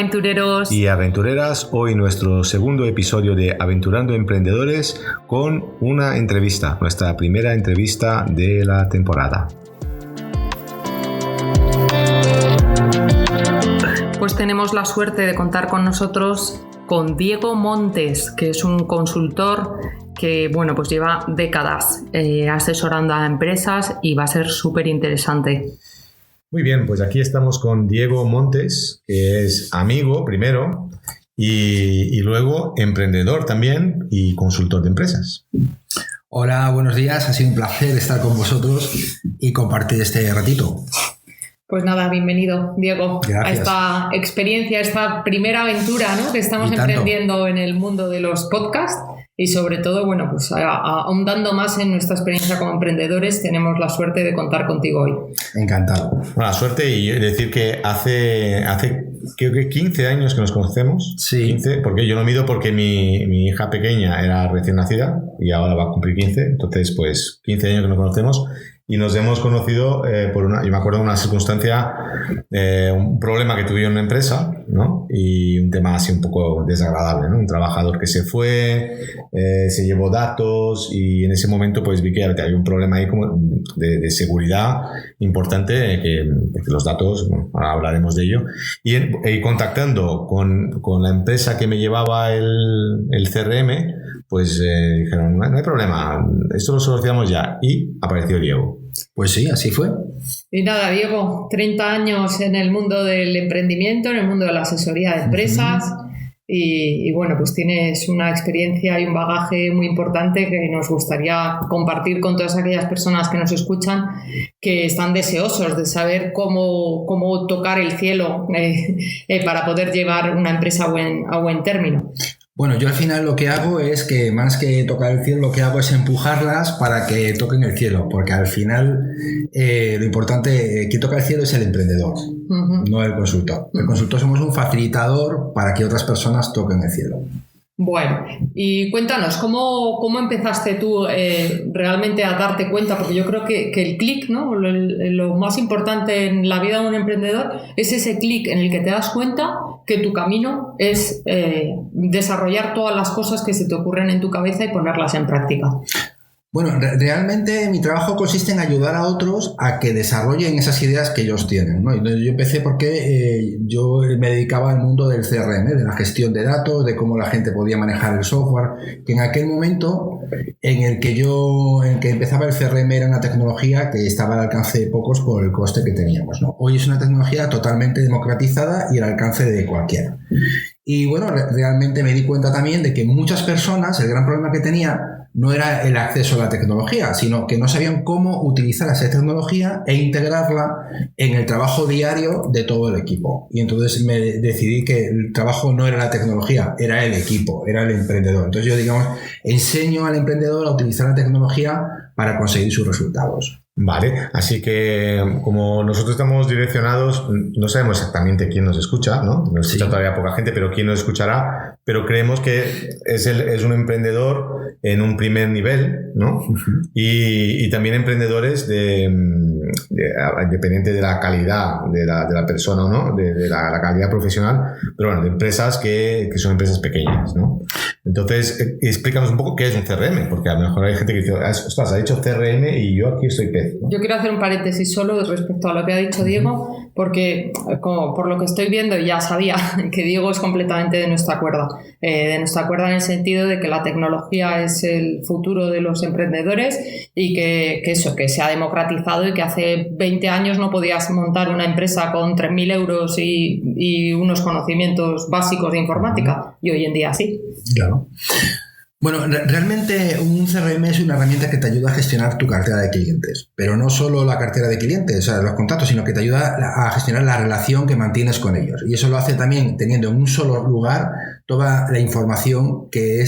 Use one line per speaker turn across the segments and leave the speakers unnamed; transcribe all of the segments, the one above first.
aventureros
y aventureras. Hoy nuestro segundo episodio de Aventurando Emprendedores con una entrevista, nuestra primera entrevista de la temporada.
Pues tenemos la suerte de contar con nosotros con Diego Montes, que es un consultor que pues lleva décadas asesorando a empresas y va a ser súper interesante.
Muy bien, pues aquí estamos con Diego Montes, que es amigo primero y luego emprendedor también y consultor de empresas.
Hola, buenos días. Ha sido un placer estar con vosotros y compartir este ratito.
Pues nada, bienvenido, Diego,
Gracias.
a esta experiencia, esta primera aventura, ¿no?, que estamos emprendiendo en el mundo de los podcasts y sobre todo, pues ahondando más en nuestra experiencia como emprendedores, tenemos la suerte de contar contigo hoy.
Encantado.
Bueno, la suerte y decir que hace creo que 15 años que nos conocemos.
Sí.
15, porque yo lo mido porque mi hija pequeña era recién nacida y ahora va a cumplir 15, entonces pues 15 años que nos conocemos. Y nos hemos conocido yo me acuerdo de una circunstancia, un problema que tuve en una empresa, ¿no? Y un tema así un poco desagradable, ¿no? Un trabajador que se fue, se llevó datos y en ese momento pues vi que había un problema ahí como de seguridad importante, porque los datos, ahora hablaremos de ello. Y contactando con la empresa que me llevaba el CRM, pues dijeron, no hay problema, esto lo solucionamos ya. Y apareció Diego.
Pues sí, así fue.
Y nada, Diego, 30 años en el mundo del emprendimiento, en el mundo de la asesoría de empresas. Y pues tienes una experiencia y un bagaje muy importante que nos gustaría compartir con todas aquellas personas que nos escuchan, que están deseosos de saber cómo tocar el cielo para poder llevar una empresa a buen término.
Bueno, yo al final lo que hago es que más que tocar el cielo, lo que hago es empujarlas para que toquen el cielo, porque al final lo importante, quien toca el cielo es el emprendedor, no el consultor. El consultor somos un facilitador para que otras personas toquen el cielo.
Bueno, y cuéntanos, ¿cómo empezaste tú realmente a darte cuenta? Porque yo creo que el clic, ¿no?, lo más importante en la vida de un emprendedor es ese clic en el que te das cuenta que tu camino es desarrollar todas las cosas que se te ocurren en tu cabeza y ponerlas en práctica.
Bueno, realmente mi trabajo consiste en ayudar a otros a que desarrollen esas ideas que ellos tienen, ¿no? Yo empecé porque yo me dedicaba al mundo del CRM, de la gestión de datos, de cómo la gente podía manejar el software, que en aquel momento en el que empezaba el CRM era una tecnología que estaba al alcance de pocos por el coste que teníamos, ¿no? Hoy es una tecnología totalmente democratizada y al alcance de cualquiera. Y realmente me di cuenta también de que muchas personas, el gran problema que tenía no era el acceso a la tecnología, sino que no sabían cómo utilizar esa tecnología e integrarla en el trabajo diario de todo el equipo. Y entonces me decidí que el trabajo no era la tecnología, era el equipo, era el emprendedor. Entonces yo, enseño al emprendedor a utilizar la tecnología para conseguir sus resultados.
Vale, así que como nosotros estamos direccionados, no sabemos exactamente quién nos escucha, ¿no? Nos escucha todavía poca gente, pero quién nos escuchará, pero creemos que es un emprendedor en un primer nivel, ¿no? Y también emprendedores dependiente de la calidad de la persona, ¿no? De la calidad profesional, pero de empresas que son empresas pequeñas, ¿no? Entonces, explícanos un poco qué es un CRM, porque a lo mejor hay gente que dice, ostras, ha dicho CRM y yo aquí estoy pez, ¿no?
Yo quiero hacer un paréntesis solo respecto a lo que ha dicho Diego, porque por lo que estoy viendo ya sabía que Diego es completamente de nuestra cuerda en el sentido de que la tecnología es el futuro de los emprendedores y que se ha democratizado y que hace 20 años no podías montar una empresa con 3.000 euros y unos conocimientos básicos de informática, y hoy en día sí.
Claro. Bueno, realmente un CRM es una herramienta que te ayuda a gestionar tu cartera de clientes, pero no solo la cartera de clientes, o sea, los contactos, sino que te ayuda a gestionar la relación que mantienes con ellos. Y eso lo hace también teniendo en un solo lugar toda la información que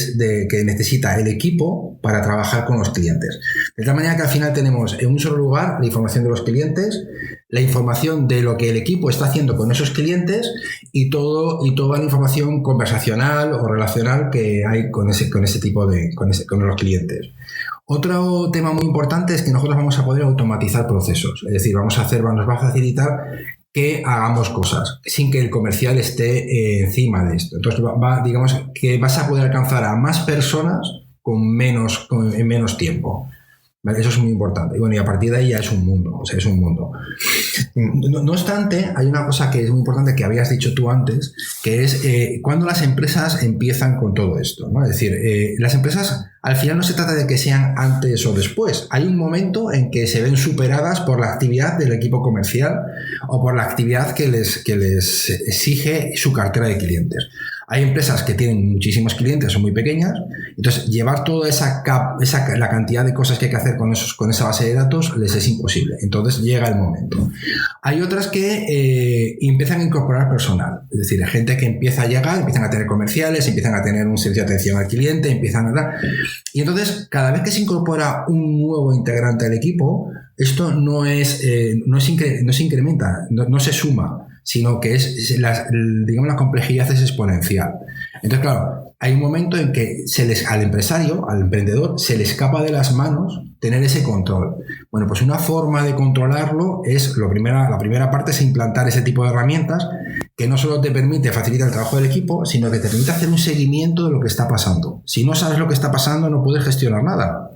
necesita el equipo para trabajar con los clientes. De tal manera que al final tenemos en un solo lugar la información de los clientes, la información de lo que el equipo está haciendo con esos clientes y toda la información conversacional o relacional que hay con los clientes. Otro tema muy importante es que nosotros vamos a poder automatizar procesos, es decir, nos va a facilitar que hagamos cosas sin que el comercial esté encima de esto. Entonces, digamos que vas a poder alcanzar a más personas en menos tiempo. ¿Vale? Eso es muy importante. Y bueno, y a partir de ahí ya es un mundo. O sea, es un mundo. No obstante, hay una cosa que es muy importante que habías dicho tú antes, que es cuando las empresas empiezan con todo esto, ¿no? Es decir, las empresas al final no se trata de que sean antes o después. Hay un momento en que se ven superadas por la actividad del equipo comercial o por la actividad que les exige su cartera de clientes. Hay empresas que tienen muchísimos clientes, son muy pequeñas, entonces llevar toda la cantidad de cosas que hay que hacer con esa base de datos les es imposible. Entonces llega el momento. Hay otras que empiezan a incorporar personal, es decir, gente que empieza a llegar, empiezan a tener comerciales, empiezan a tener un servicio de atención al cliente, empiezan a dar... Y entonces, cada vez que se incorpora un nuevo integrante al equipo, esto no se incrementa, no se suma, sino que digamos, la complejidad es exponencial. Entonces, claro, hay un momento en que al empresario, al emprendedor, se le escapa de las manos tener ese control. Bueno, pues una forma de controlarlo es, la primera parte es implantar ese tipo de herramientas que no solo te permite facilitar el trabajo del equipo, sino que te permite hacer un seguimiento de lo que está pasando. Si no sabes lo que está pasando, no puedes gestionar nada.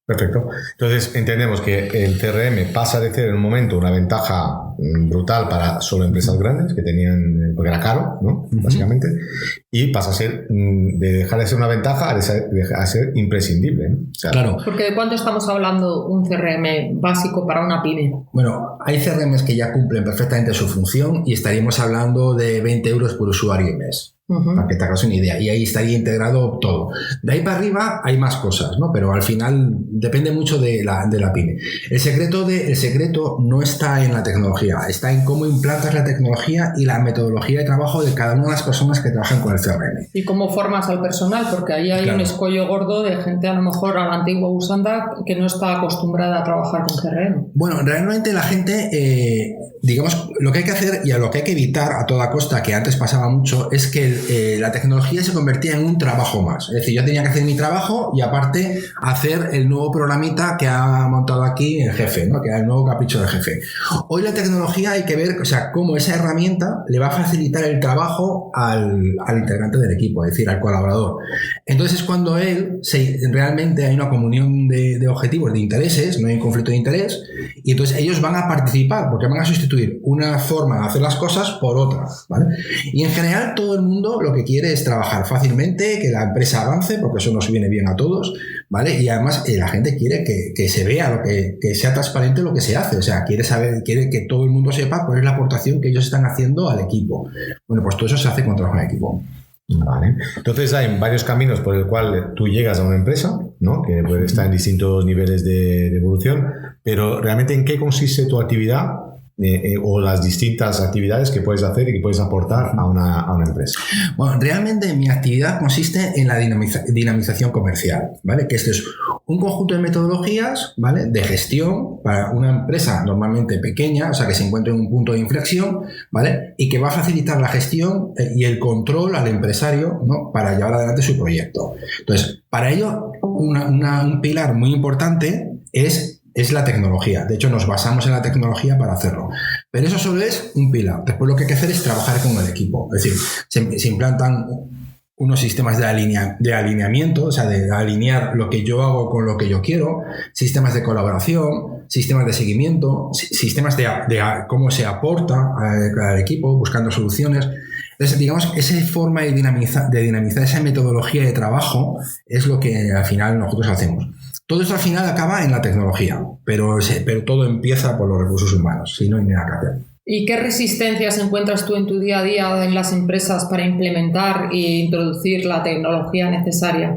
Perfecto. Entonces entendemos que el CRM pasa de ser en un momento una ventaja brutal para solo empresas grandes que tenían, porque era caro, ¿no? Básicamente, y pasa a ser de dejar de ser una ventaja a ser imprescindible, ¿no? O sea,
claro.
Porque ¿de cuánto estamos hablando un CRM básico para una pyme?
Bueno, hay CRMs que ya cumplen perfectamente su función y estaríamos hablando de 20 euros por usuario y mes. Para que te hagas una idea, y ahí estaría integrado todo. De ahí para arriba hay más cosas, ¿no? Pero al final depende mucho de la pyme. El secreto no está en la tecnología, está en cómo implantas la tecnología y la metodología de trabajo de cada una de las personas que trabajan con el CRM.
Y cómo formas al personal, porque ahí hay un escollo gordo de gente a lo mejor a la antigua usanda que no está acostumbrada a trabajar con CRM.
Bueno, realmente la gente, digamos, lo que hay que hacer y a lo que hay que evitar a toda costa, que antes pasaba mucho, es que la tecnología se convertía en un trabajo más. Es decir, yo tenía que hacer mi trabajo y aparte hacer el nuevo programita que ha montado aquí el jefe, ¿no? Que era el nuevo capricho del jefe. Hoy la tecnología hay que ver, o sea, cómo esa herramienta le va a facilitar el trabajo al integrante del equipo, es decir, al colaborador. Entonces es cuando realmente hay una comunión de objetivos, de intereses, no hay un conflicto de interés, y entonces ellos van a participar porque van a sustituir una forma de hacer las cosas por otra, ¿vale? Y en general todo el mundo lo que quiere es trabajar fácilmente, que la empresa avance, porque eso nos viene bien a todos, ¿vale? Y además la gente quiere que se vea, que sea transparente lo que se hace, o sea, quiere que todo el mundo sepa cuál es la aportación que ellos están haciendo al equipo. Bueno, pues todo eso se hace con trabajo en equipo.
Vale. Entonces hay varios caminos por el cual tú llegas a una empresa, ¿no? Que puede estar en distintos niveles de evolución, pero realmente ¿en qué consiste tu actividad? O las distintas actividades que puedes hacer y que puedes aportar a una empresa.
Bueno, realmente mi actividad consiste en la dinamización comercial, ¿vale? Que esto es un conjunto de metodologías, ¿vale? De gestión para una empresa normalmente pequeña, o sea, que se encuentra en un punto de inflexión, ¿vale? Y que va a facilitar la gestión y el control al empresario, ¿no? Para llevar adelante su proyecto. Entonces, para ello, un pilar muy importante es la tecnología. De hecho, nos basamos en la tecnología para hacerlo. Pero eso solo es un pilar. Después lo que hay que hacer es trabajar con el equipo. Es decir, se implantan unos sistemas de alineamiento, o sea, de alinear lo que yo hago con lo que yo quiero, sistemas de colaboración, sistemas de seguimiento, sistemas de cómo se aporta al equipo, buscando soluciones. Entonces, digamos, esa forma de dinamizar esa metodología de trabajo es lo que al final nosotros hacemos. Todo esto al final acaba en la tecnología, pero todo empieza por los recursos humanos, si no hay nada que hacer.
¿Y qué resistencias encuentras tú en tu día a día en las empresas para implementar e introducir la tecnología necesaria?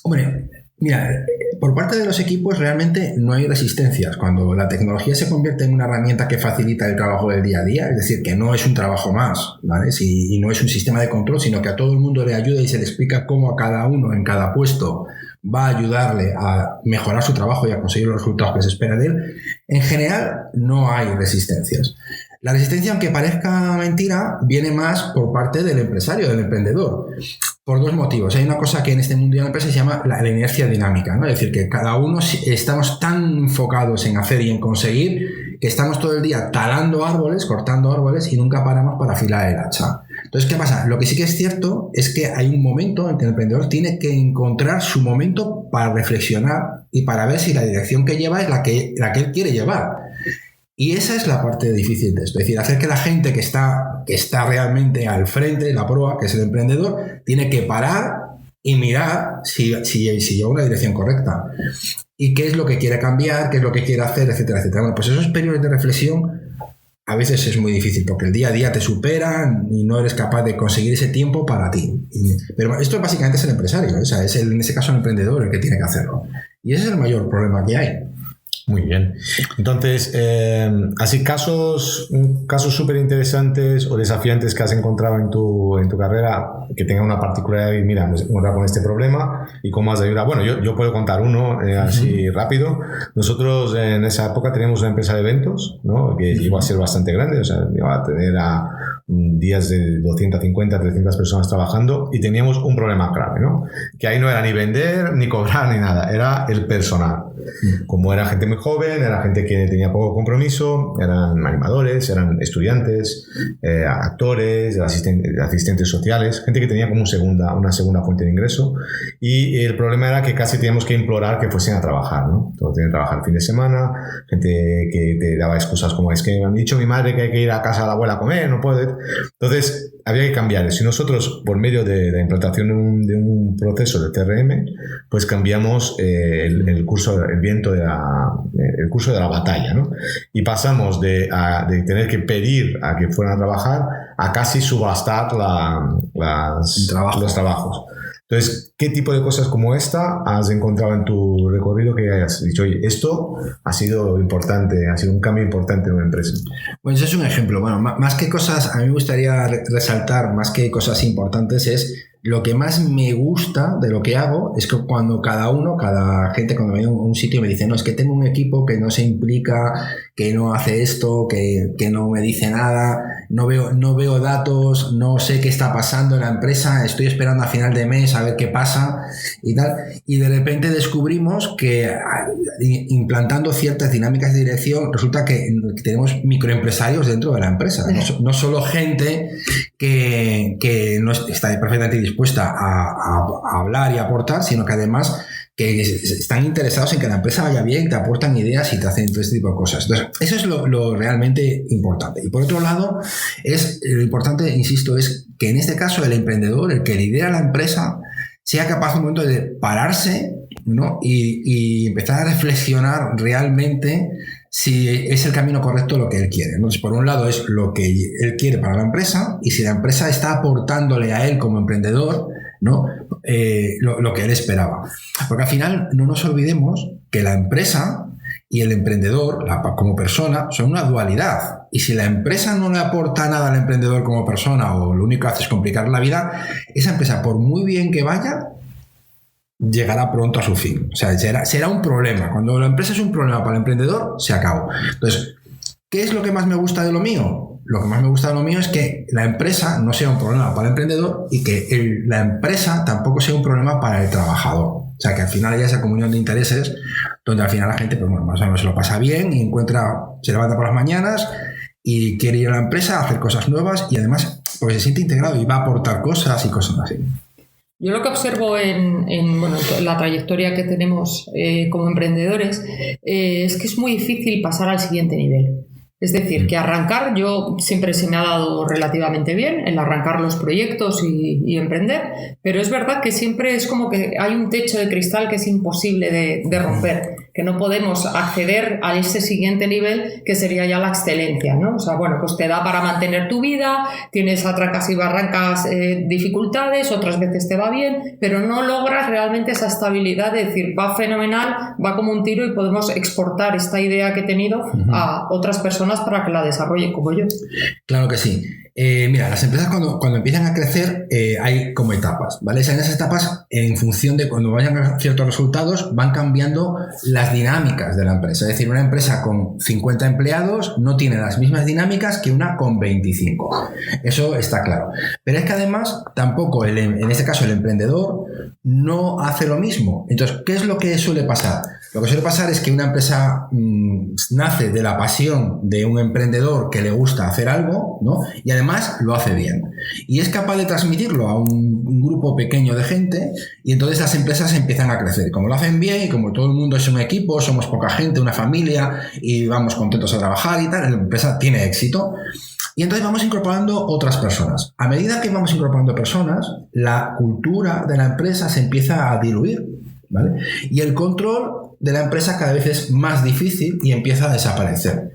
Hombre, mira, por parte de los equipos realmente no hay resistencias. Cuando la tecnología se convierte en una herramienta que facilita el trabajo del día a día, es decir, que no es un trabajo más, ¿vale? Y no es un sistema de control, sino que a todo el mundo le ayuda y se le explica cómo a cada uno en cada puesto va a ayudarle a mejorar su trabajo y a conseguir los resultados que se espera de él, en general no hay resistencias. La resistencia, aunque parezca mentira, viene más por parte del empresario, del emprendedor, por dos motivos. Hay una cosa que en este mundo de la empresa se llama la inercia dinámica, ¿no? Es decir, que cada uno estamos tan enfocados en hacer y en conseguir que estamos todo el día talando árboles, cortando árboles y nunca paramos para afilar el hacha. Entonces, ¿qué pasa? Lo que sí que es cierto es que hay un momento en que el emprendedor tiene que encontrar su momento para reflexionar y para ver si la dirección que lleva es la que él quiere llevar. Y esa es la parte difícil de esto, es decir, hacer que la gente que está realmente al frente, la proa, que es el emprendedor, tiene que parar y mirar si lleva una dirección correcta y qué es lo que quiere cambiar, qué es lo que quiere hacer, etcétera, etcétera. Bueno, pues esos periodos de reflexión a veces es muy difícil porque el día a día te superan y no eres capaz de conseguir ese tiempo para ti. Pero esto básicamente es el empresario, o sea, en ese caso el emprendedor el que tiene que hacerlo. Y ese es el mayor problema que hay.
Muy bien. Entonces, así casos súper interesantes o desafiantes que has encontrado en tu carrera que tengan una particularidad y mira, me he encontrado con este problema y cómo has ayudado. Bueno, yo puedo contar uno así rápido. Nosotros en esa época teníamos una empresa de eventos, ¿no? Que iba a ser bastante grande, o sea, iba a tener días de 250, 300 personas trabajando y teníamos un problema grave, ¿no? Que ahí no era ni vender, ni cobrar, ni nada, era el personal. Como era gente muy joven, era gente que tenía poco compromiso, eran animadores, eran estudiantes, actores, asistentes sociales, gente que tenía como una segunda fuente de ingreso y el problema era que casi teníamos que implorar que fuesen a trabajar, ¿no? Todos tenían que trabajar el fin de semana, gente que te daba excusas como es que me han dicho mi madre que hay que ir a casa de la abuela a comer, no puede. Entonces había que cambiar eso y nosotros por medio de la implantación de un proceso de TRM pues cambiamos el curso el curso de la batalla, ¿no? Y pasamos de tener que pedir a que fueran a trabajar a casi subastar los trabajos. Entonces, ¿qué tipo de cosas como esta has encontrado en tu recorrido que hayas dicho, oye, esto ha sido importante, ha sido un cambio importante en una empresa?
Pues es un ejemplo. Bueno, más que cosas, a mí me gustaría resaltar, más que cosas importantes, es lo que más me gusta de lo que hago es que cuando cada gente cuando me viene a un sitio me dice, no, es que tengo un equipo que no se implica, que no hace esto, que no me dice nada, no veo datos, no sé qué está pasando en la empresa, estoy esperando a final de mes a ver qué pasa y tal, y de repente descubrimos que implantando ciertas dinámicas de dirección resulta que tenemos microempresarios dentro de la empresa, no solo gente que no está perfectamente dispuesta a hablar y aportar, sino que además que están interesados en que la empresa vaya bien, te aportan ideas y te hacen todo este tipo de cosas. Entonces, eso es lo realmente importante. Y por otro lado, lo importante, insisto, es que en este caso el emprendedor, el que lidera la empresa, sea capaz un momento de pararse, ¿no? y empezar a reflexionar realmente si es el camino correcto lo que él quiere. Entonces, por un lado es lo que él quiere para la empresa y si la empresa está aportándole a él como emprendedor, ¿no? Lo que él esperaba. Porque al final no nos olvidemos que la empresa y el emprendedor como persona son una dualidad. Y si la empresa no le aporta nada al emprendedor como persona o lo único que hace es complicar la vida, esa empresa, por muy bien que vaya, llegará pronto a su fin. O sea, será un problema. Cuando la empresa es un problema para el emprendedor, se acabó. Entonces, ¿qué es lo que más me gusta de lo mío? Lo que más me gusta de lo mío es que la empresa no sea un problema para el emprendedor y que la empresa tampoco sea un problema para el trabajador. O sea, que al final haya esa comunión de intereses donde al final la gente, pues bueno, más o menos se lo pasa bien y se levanta por las mañanas y quiere ir a la empresa a hacer cosas nuevas y además pues se siente integrado y va a aportar cosas y cosas así.
Yo lo que observo en la trayectoria que tenemos como emprendedores es que es muy difícil pasar al siguiente nivel. Es decir, que arrancar, yo siempre se me ha dado relativamente bien el arrancar los proyectos y emprender, pero es verdad que siempre es como que hay un techo de cristal que es imposible de romper, que no podemos acceder a ese siguiente nivel que sería ya la excelencia, ¿no? O sea, bueno, pues te da para mantener tu vida, tienes a trancas y barrancas dificultades, otras veces te va bien, pero no logras realmente esa estabilidad de decir, va fenomenal, va como un tiro y podemos exportar esta idea que he tenido a otras personas para que la desarrollen como yo.
Claro que sí. Mira, las empresas cuando empiezan a crecer hay como etapas, ¿vale? O sea, en esas etapas, en función de cuando vayan a ciertos resultados, van cambiando las dinámicas de la empresa. Es decir, una empresa con 50 empleados no tiene las mismas dinámicas que una con 25. Eso está claro. Pero es que además tampoco, en este caso el emprendedor, no hace lo mismo. Entonces, ¿qué es lo que suele pasar? Lo que suele pasar es que una empresa nace de la pasión de un emprendedor que le gusta hacer algo, ¿no? Y además lo hace bien. Y es capaz de transmitirlo a un grupo pequeño de gente, y entonces las empresas empiezan a crecer. Como lo hacen bien y como todo el mundo es un equipo, somos poca gente, una familia, y vamos contentos a trabajar y tal, la empresa tiene éxito. Y entonces vamos incorporando otras personas. A medida que vamos incorporando personas, la cultura de la empresa se empieza a diluir, ¿vale? Y el control de la empresa cada vez es más difícil y empieza a desaparecer.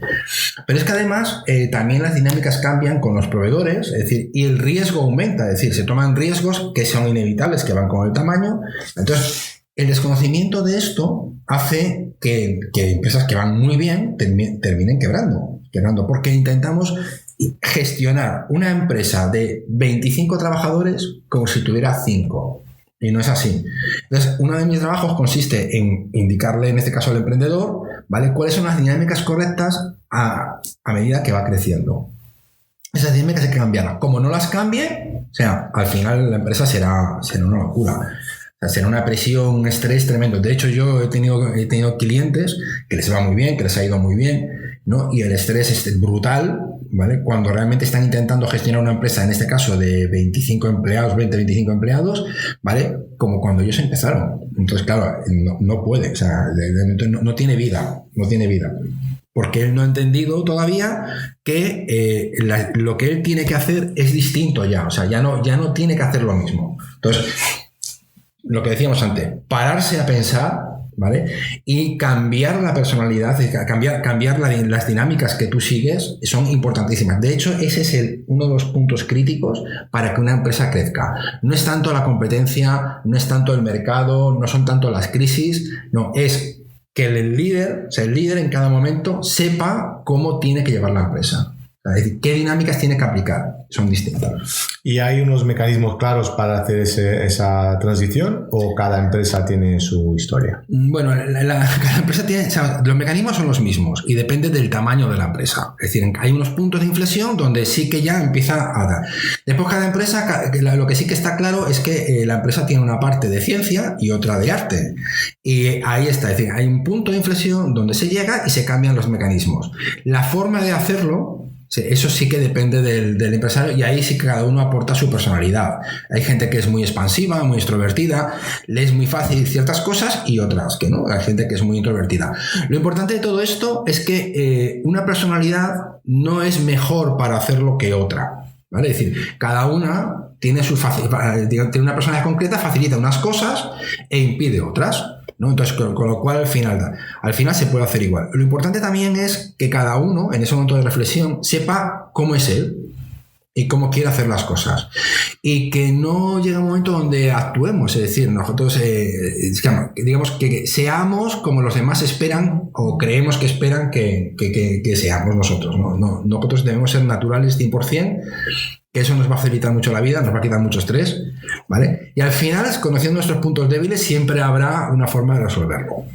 Pero es que además también las dinámicas cambian con los proveedores, es decir, y el riesgo aumenta, es decir, se toman riesgos que son inevitables, que van con el tamaño. Entonces, el desconocimiento de esto hace que empresas que van muy bien terminen quebrando, porque intentamos gestionar una empresa de 25 trabajadores como si tuviera 5. Y no es así. Entonces, uno de mis trabajos consiste en indicarle, en este caso al emprendedor, ¿vale?, cuáles son las dinámicas correctas a medida que va creciendo. Esas dinámicas hay que cambiarlas. Como no las cambie, o sea, al final la empresa será una locura. O sea, será una presión, un estrés tremendo. De hecho, yo he tenido clientes que les va muy bien, que les ha ido muy bien, ¿no? Y el estrés es brutal, ¿vale? Cuando realmente están intentando gestionar una empresa, en este caso de 25 empleados, 25 empleados, ¿vale? Como cuando ellos empezaron. Entonces, claro, no puede, o sea, no tiene vida, porque él no ha entendido todavía que lo que él tiene que hacer es distinto ya, o sea, ya no tiene que hacer lo mismo. Entonces, lo que decíamos antes, pararse a pensar, ¿vale? Y cambiar la personalidad, cambiar las dinámicas que tú sigues son importantísimas. De hecho, ese es uno de los puntos críticos para que una empresa crezca. No es tanto la competencia, no es tanto el mercado, no son tanto las crisis, no, es que el líder en cada momento sepa cómo tiene que llevar la empresa. Es decir, qué dinámicas tiene que aplicar, son distintas.
¿Y hay unos mecanismos claros para hacer esa transición o cada empresa tiene su historia?
Bueno, cada empresa tiene, o sea, los mecanismos son los mismos y depende del tamaño de la empresa. Es decir, hay unos puntos de inflexión donde sí que ya empieza a dar. Después cada empresa, lo que sí que está claro es que la empresa tiene una parte de ciencia y otra de arte. Y ahí está, es decir, hay un punto de inflexión donde se llega y se cambian los mecanismos. La forma de hacerlo, eso sí que depende del empresario, y ahí sí que cada uno aporta su personalidad. Hay gente que es muy expansiva, muy extrovertida, le es muy fácil ciertas cosas y otras que no. Hay gente que es muy introvertida. Lo importante de todo esto es que una personalidad no es mejor para hacerlo que otra, ¿vale? Es decir, cada una tiene una personalidad concreta, facilita unas cosas e impide otras, ¿no? Entonces, con lo cual al final se puede hacer igual. Lo importante también es que cada uno, en ese momento de reflexión, sepa cómo es él y cómo quiere hacer las cosas. Y que no llegue un momento donde actuemos, es decir, nosotros, digamos, que seamos como los demás esperan o creemos que esperan que seamos nosotros, ¿no? Nosotros debemos ser naturales 100%, que eso nos va a facilitar mucho la vida, nos va a quitar mucho estrés, ¿vale? Y al final, conociendo nuestros puntos débiles, siempre habrá una forma de resolverlo.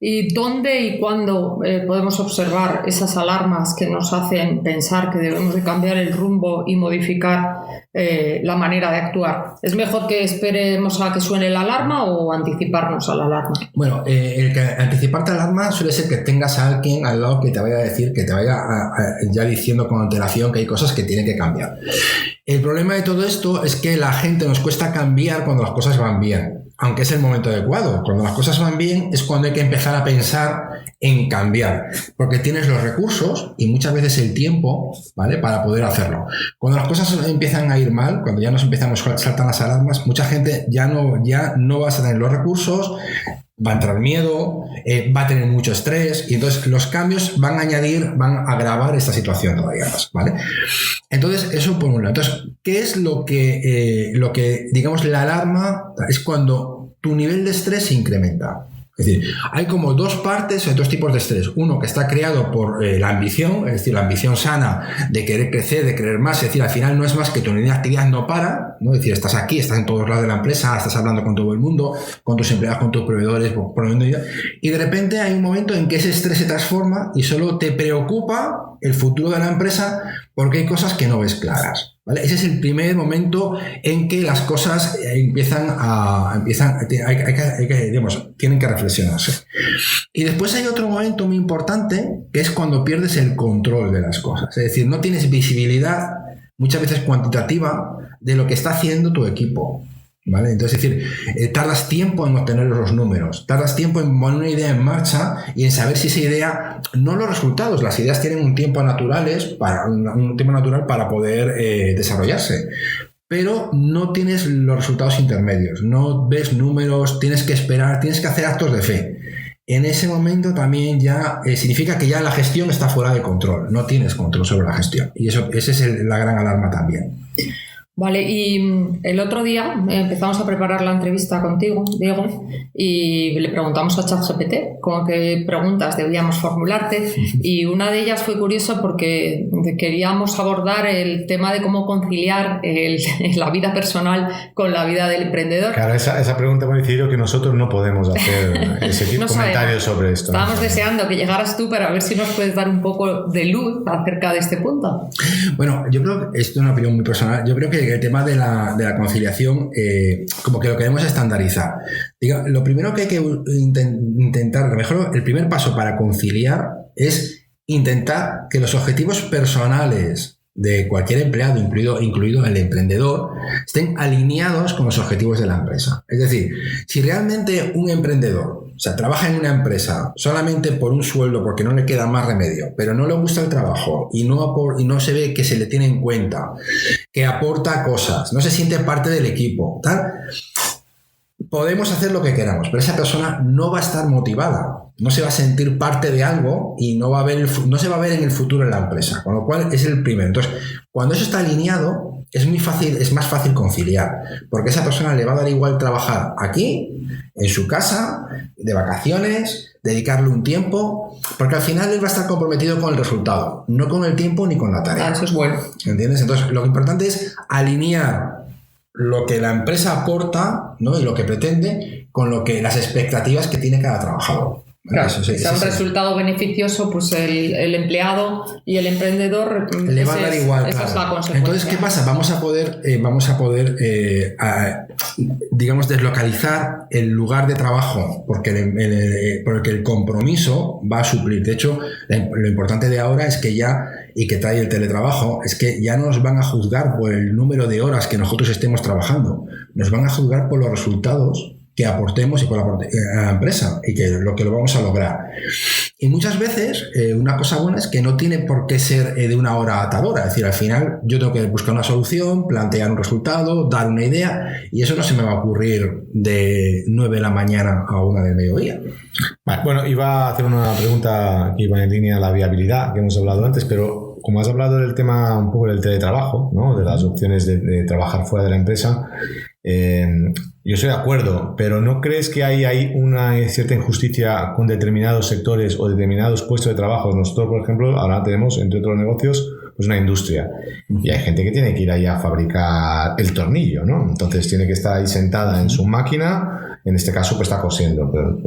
¿Y dónde y cuándo podemos observar esas alarmas que nos hacen pensar que debemos de cambiar el rumbo y modificar la manera de actuar? ¿Es mejor que esperemos a que suene la alarma o anticiparnos a la alarma?
Bueno, el que anticiparte a la alarma suele ser que tengas a alguien al lado que te vaya a decir, que te vaya ya diciendo con antelación que hay cosas que tienen que cambiar. El problema de todo esto es que la gente nos cuesta cambiar cuando las cosas van bien, aunque es el momento adecuado. Cuando las cosas van bien es cuando hay que empezar a pensar en cambiar, porque tienes los recursos y muchas veces el tiempo, ¿vale?, para poder hacerlo. Cuando las cosas empiezan a ir mal, cuando ya nos empezamos a saltar las alarmas, mucha gente ya no va a tener los recursos, va a entrar miedo, va a tener mucho estrés, y entonces los cambios van a agravar esta situación todavía más, ¿vale? Entonces, eso por un lado. Entonces, ¿qué es lo que digamos, la alarma? Es cuando tu nivel de estrés se incrementa. Es decir, hay como dos tipos de estrés. Uno que está creado por la ambición, es decir, la ambición sana de querer crecer, de querer más. Es decir, al final no es más que tu unidad de actividad no para, ¿no? Es decir, estás aquí, estás en todos lados de la empresa, estás hablando con todo el mundo, con tus empleados, con tus proveedores, y de repente hay un momento en que ese estrés se transforma y solo te preocupa el futuro de la empresa porque hay cosas que no ves claras, ¿vale? Ese es el primer momento en que las cosas tienen que reflexionarse. Y después hay otro momento muy importante, que es cuando pierdes el control de las cosas. Es decir, no tienes visibilidad, muchas veces cuantitativa, de lo que está haciendo tu equipo, ¿vale? Entonces, es decir, tardas tiempo en obtener los números, tardas tiempo en poner una idea en marcha y en saber si esa idea, no los resultados, las ideas tienen un tiempo natural para poder desarrollarse, pero no tienes los resultados intermedios, no ves números, tienes que esperar, tienes que hacer actos de fe. En ese momento también ya significa que ya la gestión está fuera de control, no tienes control sobre la gestión, y esa es la gran alarma también.
Vale, y el otro día empezamos a preparar la entrevista contigo, Diego, y le preguntamos a ChatGPT con qué preguntas debíamos formularte, y una de ellas fue curiosa porque queríamos abordar el tema de cómo conciliar la vida personal con la vida del emprendedor.
Claro, esa pregunta hemos decidido que nosotros no podemos hacer ese tipo de comentarios sobre esto.
Estábamos deseando que llegaras tú para ver si nos puedes dar un poco de luz acerca de este punto.
Bueno, yo creo que esto es una opinión muy personal. Yo creo que el tema de la conciliación, como que lo queremos estandarizar. Lo primero que hay que intentar, mejor el primer paso para conciliar es intentar que los objetivos personales de cualquier empleado, incluido el emprendedor, estén alineados con los objetivos de la empresa. Es decir, si realmente un emprendedor, o sea, trabaja en una empresa solamente por un sueldo porque no le queda más remedio, pero no le gusta el trabajo y no se ve que se le tiene en cuenta, que aporta cosas, no se siente parte del equipo, tal, podemos hacer lo que queramos, pero esa persona no va a estar motivada, no se va a sentir parte de algo y no se va a ver en el futuro en la empresa, con lo cual es el primero. Entonces, cuando eso está alineado, es más fácil conciliar, porque a esa persona le va a dar igual trabajar aquí, en su casa, de vacaciones, dedicarle un tiempo, porque al final él va a estar comprometido con el resultado, no con el tiempo ni con la tarea.
Eso es bueno.
¿Entiendes? Entonces, lo importante es alinear lo que la empresa aporta, ¿no?, y lo que pretende con las expectativas que tiene cada trabajador.
Claro, si sea un resultado beneficioso, pues el empleado y el emprendedor
le va a dar igual.
Esa es la consecuencia.
Entonces, ¿qué pasa? Vamos a poder digamos, deslocalizar el lugar de trabajo porque el compromiso va a suplir. De hecho, lo importante de ahora es que y que trae el teletrabajo, es que ya no nos van a juzgar por el número de horas que nosotros estemos trabajando, nos van a juzgar por los resultados que aportemos y por la empresa y que lo vamos a lograr. Y muchas veces una cosa buena es que no tiene por qué ser de una hora a tal hora. Es decir, al final yo tengo que buscar una solución, plantear un resultado, dar una idea, y eso no se me va a ocurrir de 9 de la mañana a 1 del mediodía.
Vale, bueno, iba a hacer una pregunta que iba en línea a la viabilidad que hemos hablado antes, pero como has hablado del tema un poco del teletrabajo, ¿no?, de las opciones de trabajar fuera de la empresa, yo estoy de acuerdo, pero ¿no crees que hay una cierta injusticia con determinados sectores o determinados puestos de trabajo? Nosotros, por ejemplo, ahora tenemos, entre otros negocios, pues una industria, y hay gente que tiene que ir ahí a fabricar el tornillo, ¿no? Entonces tiene que estar ahí sentada en su máquina, en este caso pues está cosiendo, pero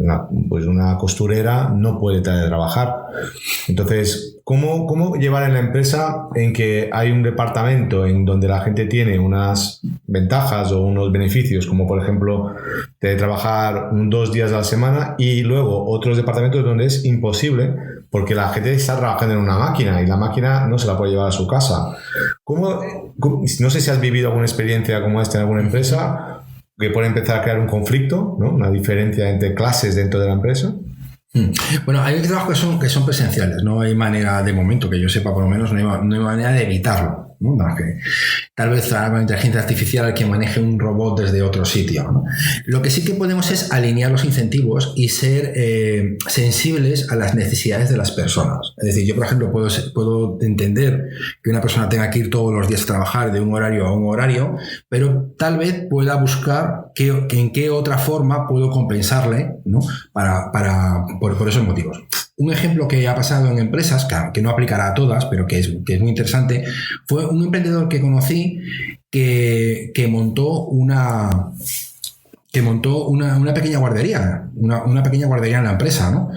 una costurera no puede trabajar. Entonces, ¿cómo llevar en la empresa en que hay un departamento en donde la gente tiene unas ventajas o unos beneficios, como por ejemplo de trabajar 2 días a la semana, y luego otros departamentos donde es imposible porque la gente está trabajando en una máquina y la máquina no se la puede llevar a su casa? No sé si has vivido alguna experiencia como esta en alguna empresa que puede empezar a crear un conflicto, ¿no?, una diferencia entre clases dentro de la empresa.
Bueno, hay trabajos que son presenciales, no hay manera, de momento que yo sepa, por lo menos no hay manera de evitarlo, ¿no? Tal vez la inteligencia artificial que maneje un robot desde otro sitio, ¿no? Lo que sí que podemos es alinear los incentivos y ser sensibles a las necesidades de las personas. Es decir, yo, por ejemplo, puedo entender que una persona tenga que ir todos los días a trabajar de un horario a un horario, pero tal vez pueda buscar en qué otra forma puedo compensarle, ¿no?, por esos motivos. Un ejemplo que ha pasado en empresas, que no aplicará a todas, pero que es muy interesante, fue un emprendedor que conocí que montó una que montó una pequeña guardería, una pequeña guardería en la empresa, ¿no?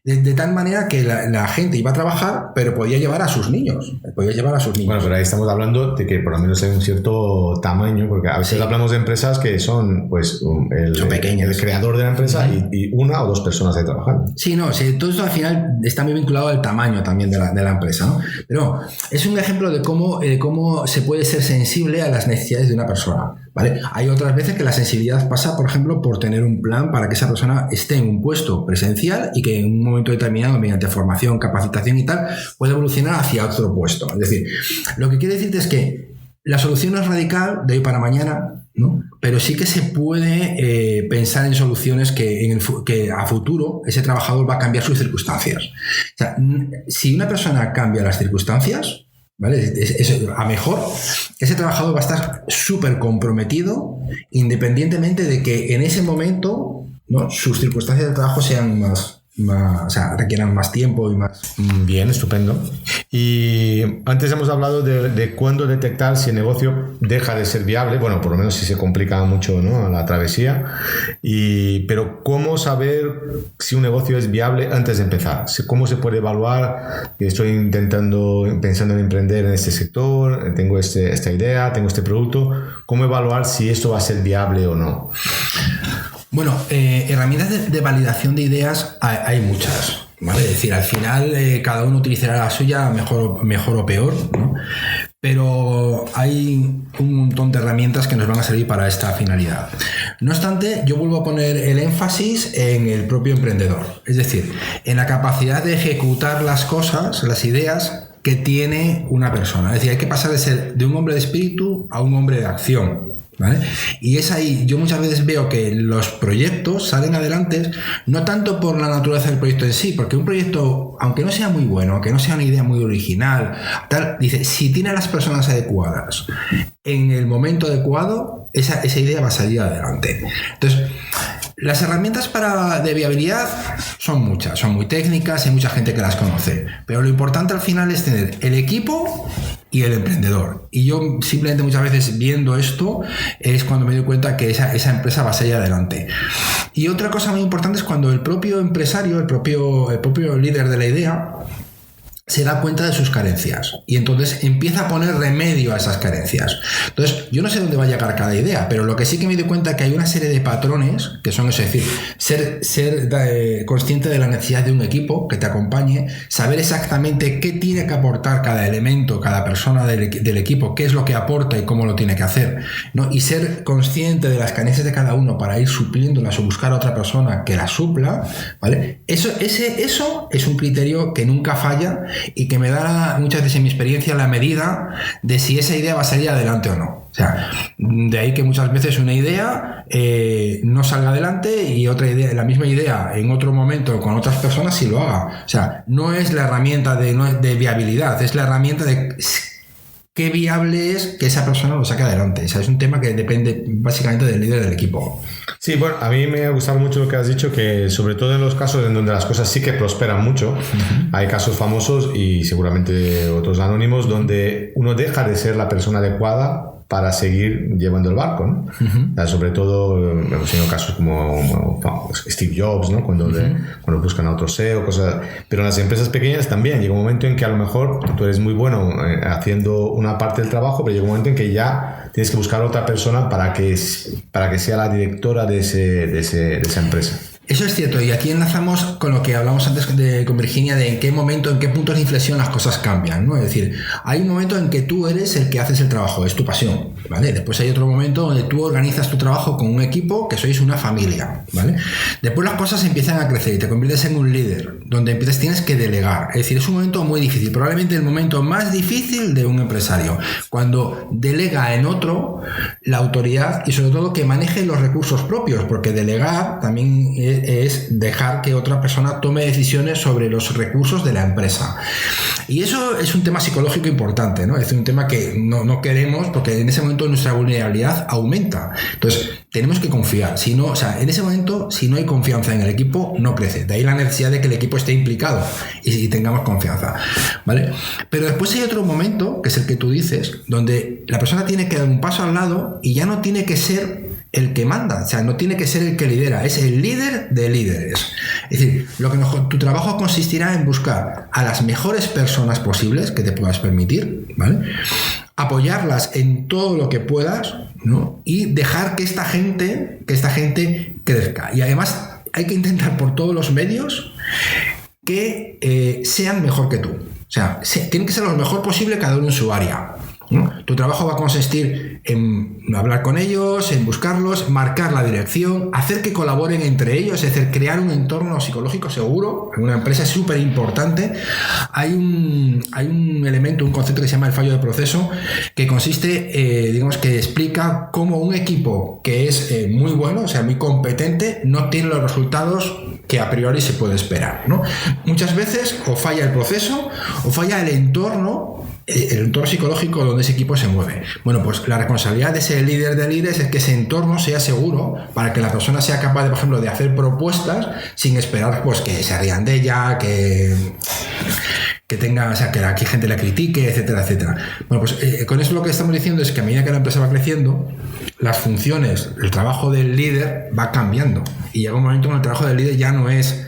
De tal manera que la gente iba a trabajar, pero podía llevar a sus niños.
Bueno, pero ahí estamos hablando de que por lo menos hay un cierto tamaño, porque a veces hablamos de empresas que son, pues,
son pequeñas.
El creador de la empresa y una o dos personas ahí trabajando.
Sí, todo eso al final está muy vinculado al tamaño también de la empresa, ¿no? Pero es un ejemplo de cómo se puede ser sensible a las necesidades de una persona, ¿vale? Hay otras veces que la sensibilidad pasa, por ejemplo, por tener un plan para que esa persona esté en un puesto presencial y que en un momento determinado, mediante formación, capacitación y tal, pueda evolucionar hacia otro puesto. Es decir, lo que quiere decirte es que la solución no es radical de hoy para mañana, ¿no? Pero sí que se puede pensar en soluciones que a futuro ese trabajador va a cambiar sus circunstancias. O sea, si una persona cambia las circunstancias, ¿vale? A mejor, ese trabajador va a estar súper comprometido, independientemente de que en ese momento, ¿no?, sus circunstancias de trabajo sean o sea, requieran más tiempo y más...
Bien, estupendo. Y antes hemos hablado de cuándo detectar si el negocio deja de ser viable, bueno, por lo menos si se complica mucho, ¿no?, la travesía, pero ¿cómo saber si un negocio es viable antes de empezar? ¿Cómo se puede evaluar? Estoy pensando en emprender en este sector, tengo esta idea, tengo este producto. ¿Cómo evaluar si esto va a ser viable o no?
Bueno, herramientas de validación de ideas hay muchas, ¿vale? Es decir, al final cada uno utilizará la suya mejor o peor, ¿no? Pero hay un montón de herramientas que nos van a servir para esta finalidad. No obstante, yo vuelvo a poner el énfasis en el propio emprendedor, es decir, en la capacidad de ejecutar las cosas, las ideas que tiene una persona. Es decir, hay que pasar de ser de un hombre de espíritu a un hombre de acción, ¿vale? Y es ahí, yo muchas veces veo que los proyectos salen adelante no tanto por la naturaleza del proyecto en sí, porque un proyecto, aunque no sea muy bueno, aunque no sea una idea muy original, tal, dice, si tiene a las personas adecuadas en el momento adecuado, esa idea va a salir adelante. Entonces, las herramientas de viabilidad son muchas, son muy técnicas, hay mucha gente que las conoce, pero lo importante al final es tener el equipo y el emprendedor. Y yo simplemente muchas veces viendo esto es cuando me doy cuenta que esa empresa va a salir adelante. Y otra cosa muy importante es cuando el propio empresario, el propio líder de la idea, se da cuenta de sus carencias y entonces empieza a poner remedio a esas carencias. Entonces, yo no sé dónde va a llegar cada idea, pero lo que sí que me doy cuenta es que hay una serie de patrones que son eso, es decir, ser consciente de la necesidad de un equipo que te acompañe, saber exactamente qué tiene que aportar cada elemento, cada persona del equipo, qué es lo que aporta y cómo lo tiene que hacer, ¿no? Y ser consciente de las carencias de cada uno para ir supliéndolas o buscar a otra persona que las supla, ¿vale? Eso es un criterio que nunca falla y que me da muchas veces en mi experiencia la medida de si esa idea va a salir adelante o no. O sea, de ahí que muchas veces una idea no salga adelante y otra idea, la misma idea en otro momento con otras personas sí lo haga. O sea, no es la herramienta de viabilidad, es la herramienta de qué viable es que esa persona lo saque adelante. O sea, es un tema que depende básicamente del líder del equipo.
Sí, bueno, a mí me ha gustado mucho lo que has dicho, que sobre todo en los casos en donde las cosas sí que prosperan mucho, hay casos famosos y seguramente otros anónimos donde uno deja de ser la persona adecuada para seguir llevando el barco, ¿no? O sea, sobre todo hemos tenido casos como Steve Jobs, ¿no? Cuando buscan a otro CEO, cosas. Pero en las empresas pequeñas también llega un momento en que a lo mejor tú eres muy bueno haciendo una parte del trabajo, pero llega un momento en que ya tienes que buscar a otra persona para que sea la directora de esa empresa.
Eso es cierto, y aquí enlazamos con lo que hablamos antes con Virginia de en qué momento, en qué puntos de inflexión las cosas cambian, ¿no? Es decir, hay un momento en que tú eres el que haces el trabajo, es tu pasión, ¿vale? Después hay otro momento donde tú organizas tu trabajo con un equipo que sois una familia, ¿vale? Después las cosas empiezan a crecer y te conviertes en un líder, donde tienes que delegar. Es decir, es un momento muy difícil, probablemente el momento más difícil de un empresario, cuando delega en otro la autoridad y sobre todo que maneje los recursos propios, porque delegar también es dejar que otra persona tome decisiones sobre los recursos de la empresa. Y eso es un tema psicológico importante, ¿no? Es un tema que no queremos porque en ese momento nuestra vulnerabilidad aumenta. Entonces, tenemos que confiar. Si no, o sea, en ese momento, si no hay confianza en el equipo, no crece. De ahí la necesidad de que el equipo esté implicado y tengamos confianza, ¿vale? Pero después hay otro momento, que es el que tú dices, donde la persona tiene que dar un paso al lado y ya no tiene que ser el que manda, o sea, no tiene que ser el que lidera, es el líder de líderes. Es decir, tu trabajo consistirá en buscar a las mejores personas posibles que te puedas permitir, ¿vale? Apoyarlas en todo lo que puedas, ¿no? Y dejar que esta gente crezca. Y además hay que intentar por todos los medios que sean mejor que tú. O sea, tienen que ser lo mejor posible cada uno en su área, ¿no? Tu trabajo va a consistir en hablar con ellos, en buscarlos, marcar la dirección, hacer que colaboren entre ellos, es decir, crear un entorno psicológico seguro. En una empresa es súper importante. Hay un elemento, un concepto que se llama el fallo de proceso, que consiste, digamos, que explica cómo un equipo que es muy bueno, o sea, muy competente, no tiene los resultados que a priori se puede esperar, ¿no? Muchas veces o falla el proceso o falla el entorno psicológico donde ese equipo se mueve. Bueno, pues la responsabilidad de ese líder de líderes es que ese entorno sea seguro para que la persona sea capaz de, por ejemplo, de hacer propuestas sin esperar pues que se rían de ella, que tenga, o sea, que aquí gente la critique, etcétera, etcétera. Bueno, pues con eso lo que estamos diciendo es que a medida que la empresa va creciendo, las funciones, el trabajo del líder va cambiando y llega un momento en el trabajo del líder ya no es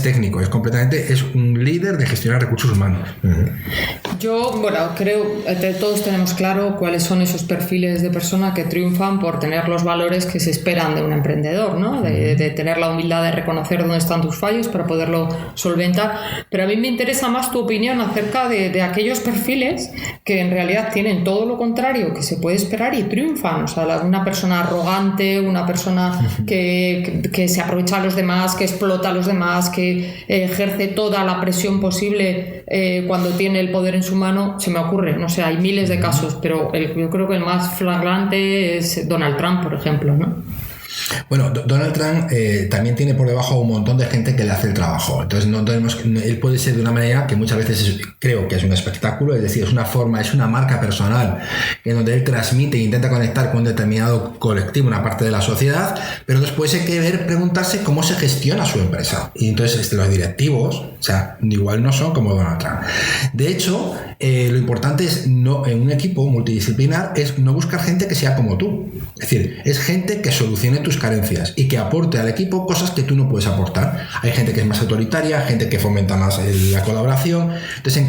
técnico, es un líder de gestionar recursos humanos.
Yo, creo que todos tenemos claro cuáles son esos perfiles de persona que triunfan por tener los valores que se esperan de un emprendedor, ¿no? De tener la humildad de reconocer dónde están tus fallos para poderlo solventar. Pero a mí me interesa más tu opinión acerca de aquellos perfiles que en realidad tienen todo lo contrario que se puede esperar y triunfan. O sea, una persona arrogante, una persona que se aprovecha a los demás, que explota a los demás, que ejerce toda la presión posible cuando tiene el poder en su mano. Se me ocurre, no sé, hay miles de casos, pero yo creo que el más flagrante es Donald Trump, por ejemplo, ¿no?
Bueno, Donald Trump también tiene por debajo un montón de gente que le hace el trabajo. Entonces él puede ser de una manera que muchas veces creo que es un espectáculo, es decir, es una forma, es una marca personal en donde él transmite e intenta conectar con un determinado colectivo, una parte de la sociedad, pero después hay que preguntarse cómo se gestiona su empresa. Y entonces los directivos, o sea, igual no son como Donald Trump. De hecho, lo importante es en un equipo multidisciplinar es no buscar gente que sea como tú. Es decir, es gente que solucione tus carencias y que aporte al equipo cosas que tú no puedes aportar. Hay gente que es más autoritaria, gente que fomenta más la colaboración. Entonces, en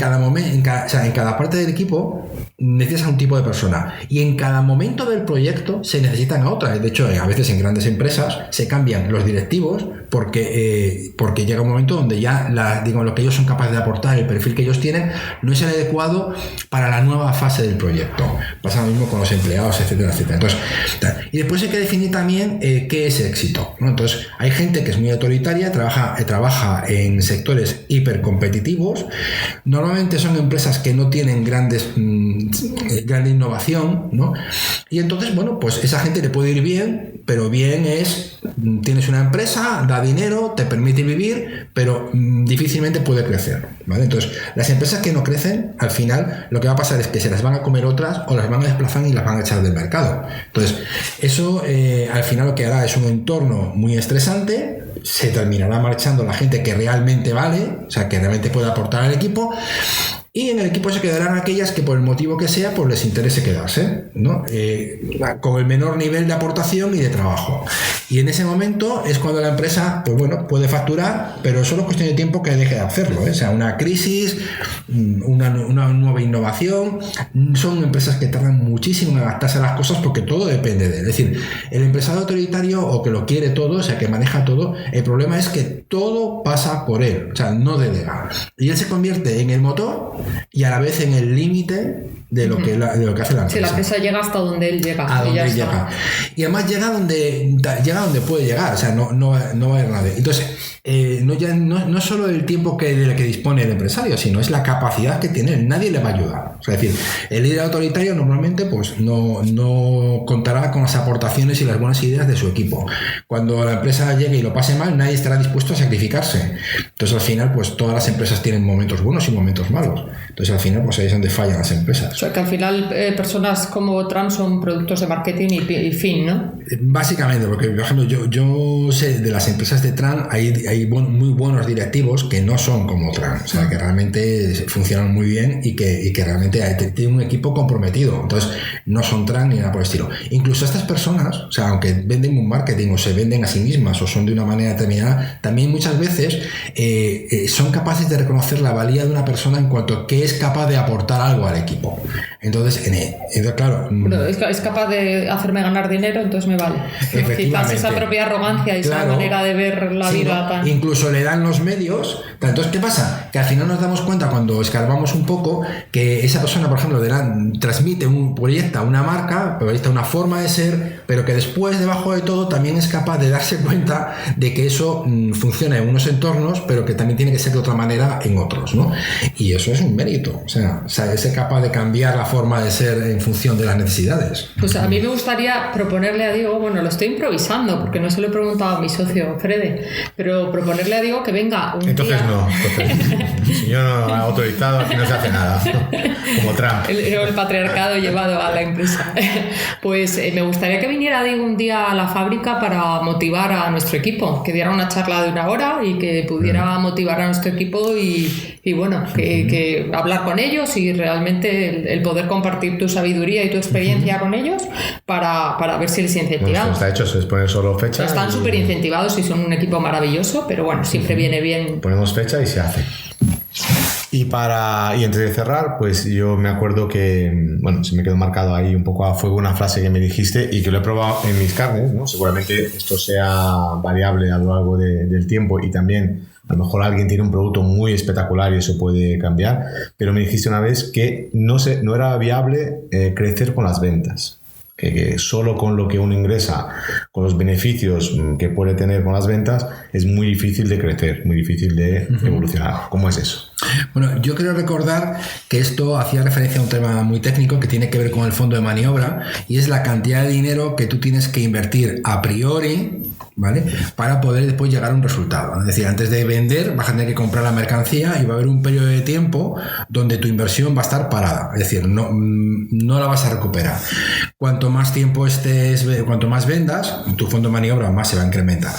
cada parte del equipo necesitas a un tipo de persona y en cada momento del proyecto se necesitan a otras. De hecho, a veces en grandes empresas se cambian los directivos porque llega un momento donde ya lo que ellos son capaces de aportar, el perfil que ellos tienen, no es el adecuado para la nueva fase del proyecto. Pasa lo mismo con los empleados, etcétera, etcétera. Entonces, y después hay que definir también qué es éxito, ¿no? Entonces, hay gente que es muy autoritaria, trabaja en sectores hipercompetitivos. Normalmente son empresas que no tienen gran innovación, ¿no? Y entonces, bueno, pues esa gente le puede ir bien, pero bien tienes una empresa, da dinero, te permite vivir, pero difícilmente puede crecer, ¿vale? Entonces, las empresas que no crecen, al final, lo que va a pasar es que se las van a comer otras o las van a desplazar y las van a echar del mercado. Entonces, eso al final lo que hará es un entorno muy estresante, se terminará marchando la gente que realmente vale, o sea, que realmente puede aportar al equipo, y en el equipo se quedarán aquellas que por el motivo que sea pues les interese quedarse, ¿no? Con el menor nivel de aportación y de trabajo. Y en ese momento es cuando la empresa pues bueno, puede facturar, pero solo es cuestión de tiempo que deje de hacerlo, ¿eh? O sea, una crisis, una nueva innovación. Son empresas que tardan muchísimo en adaptarse a las cosas porque todo depende de él. Es decir, el empresario autoritario o que lo quiere todo, o sea, que maneja todo, el problema es que todo pasa por él, o sea, no delega. Y él se convierte en el motor y a la vez en el límite de lo que hace la empresa.
Sí, la empresa llega hasta donde él llega.
A donde él llega. Y además llega donde puede llegar, o sea, no va a haber nadie. Entonces, no es solo el tiempo del que dispone el empresario, sino es la capacidad que tiene. Nadie le va a ayudar. O sea, es decir, el líder autoritario normalmente pues no contará con las aportaciones y las buenas ideas de su equipo. Cuando la empresa llegue y lo pase mal, nadie estará dispuesto a sacrificarse. Entonces, al final, pues todas las empresas tienen momentos buenos y momentos malos. Entonces, al final, pues ahí es donde fallan las empresas.
O sea, que al final personas como Trump son productos de marketing y fin, ¿no?
Básicamente, porque, por ejemplo, yo sé de las empresas de Trump, hay muy buenos directivos que no son como Trump, o sea, que realmente funcionan muy bien y que realmente gente tiene un equipo comprometido, entonces no son trans ni nada por el estilo. Incluso estas personas, o sea, aunque venden un marketing o se venden a sí mismas o son de una manera determinada, también muchas veces son capaces de reconocer la valía de una persona en cuanto a que es capaz de aportar algo al equipo. Entonces claro,
pero es capaz de hacerme ganar dinero, entonces me vale. Quizás esa propia arrogancia y esa manera de ver la vida tan...
Incluso le dan los medios. Entonces, ¿qué pasa? Que al final nos damos cuenta cuando escarbamos un poco que esa persona, por ejemplo, transmite, proyecta una marca, proyecta una forma de ser, pero que después, debajo de todo, también es capaz de darse cuenta de que eso funciona en unos entornos, pero que también tiene que ser de otra manera en otros, ¿no? Y eso es un mérito. O sea, es capaz de cambiar la forma de ser en función de las necesidades.
Pues a mí me gustaría proponerle a Diego, bueno, lo estoy improvisando porque no se lo he preguntado a mi socio Frede, pero proponerle a Diego que venga un
entonces
día...
Si yo no he autorizado, aquí no se hace nada, como Trump.
El patriarcado llevado a la empresa. Pues me gustaría que viniera Diego un día a la fábrica para motivar a nuestro equipo, que diera una charla de 1 hora y que pudiera motivar a nuestro equipo y bueno, que hablar con ellos y realmente el poder compartir tu sabiduría y tu experiencia con ellos para ver si les incentivamos.
Está hecho, es poner solo fecha.
Están súper incentivados y son un equipo maravilloso, pero bueno, siempre viene bien.
Ponemos fecha y se hace. Y antes de cerrar, pues yo me acuerdo que, bueno, se me quedó marcado ahí un poco a fuego una frase que me dijiste y que lo he probado en mis carnes, ¿no? Seguramente esto sea variable a lo largo del tiempo y también a lo mejor alguien tiene un producto muy espectacular y eso puede cambiar, pero me dijiste una vez que no era viable crecer con las ventas. Que solo con lo que uno ingresa, con los beneficios que puede tener con las ventas, es muy difícil de crecer, muy difícil de evolucionar. ¿Cómo es eso?
Bueno, yo quiero recordar que esto hacía referencia a un tema muy técnico que tiene que ver con el fondo de maniobra y es la cantidad de dinero que tú tienes que invertir a priori, ¿vale? Para poder después llegar a un resultado. Es decir, antes de vender vas a tener que comprar la mercancía y va a haber un periodo de tiempo donde tu inversión va a estar parada. Es decir, no la vas a recuperar. Cuanto más tiempo cuanto más vendas, tu fondo de maniobra más se va a incrementar.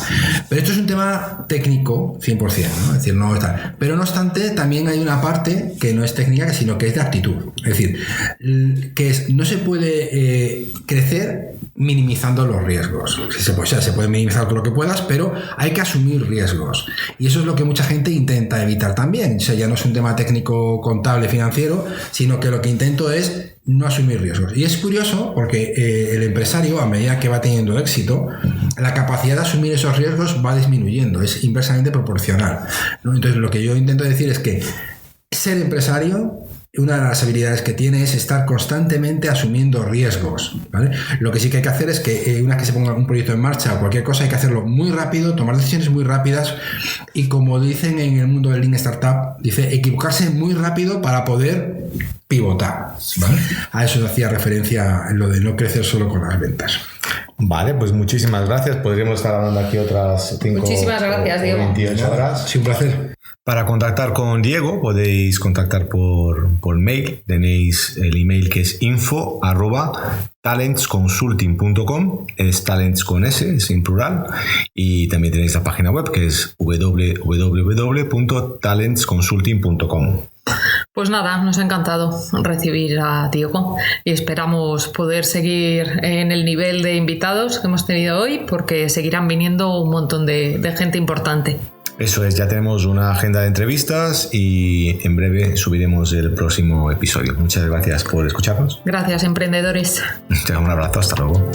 Pero esto es un tema técnico 100%, ¿no? Es decir, no está. Pero no obstante, también hay una parte que no es técnica, sino que es de actitud. Es decir, no se puede crecer minimizando los riesgos. Se puede minimizar todo lo que puedas, pero hay que asumir riesgos. Y eso es lo que mucha gente intenta evitar también. O sea, ya no es un tema técnico, contable, financiero, sino que lo que intento es no asumir riesgos. Y es curioso porque el empresario, a medida que va teniendo éxito, la capacidad de asumir esos riesgos va disminuyendo, es inversamente proporcional, ¿no? Entonces, lo que yo intento decir es que ser empresario, una de las habilidades que tiene es estar constantemente asumiendo riesgos, ¿vale? Lo que sí que hay que hacer es que una vez que se ponga un proyecto en marcha o cualquier cosa, hay que hacerlo muy rápido, tomar decisiones muy rápidas y, como dicen en el mundo del Lean Startup, dice equivocarse muy rápido para poder pivotar, ¿vale? A eso hacía referencia en lo de no crecer solo con las ventas.
Vale, pues muchísimas gracias. Podríamos estar hablando aquí otras 5
Muchísimas gracias, Diego.
28 horas.
Sí, un placer.
Para contactar con Diego podéis contactar por mail. Tenéis el email que es info@talentsconsulting.com. Es talents con S, es en plural. Y también tenéis la página web que es www.talentsconsulting.com.
Pues nada, nos ha encantado recibir a Diego y esperamos poder seguir en el nivel de invitados que hemos tenido hoy porque seguirán viniendo un montón de gente importante.
Eso es, ya tenemos una agenda de entrevistas y en breve subiremos el próximo episodio. Muchas gracias por escucharnos.
Gracias, emprendedores.
Un abrazo, hasta luego.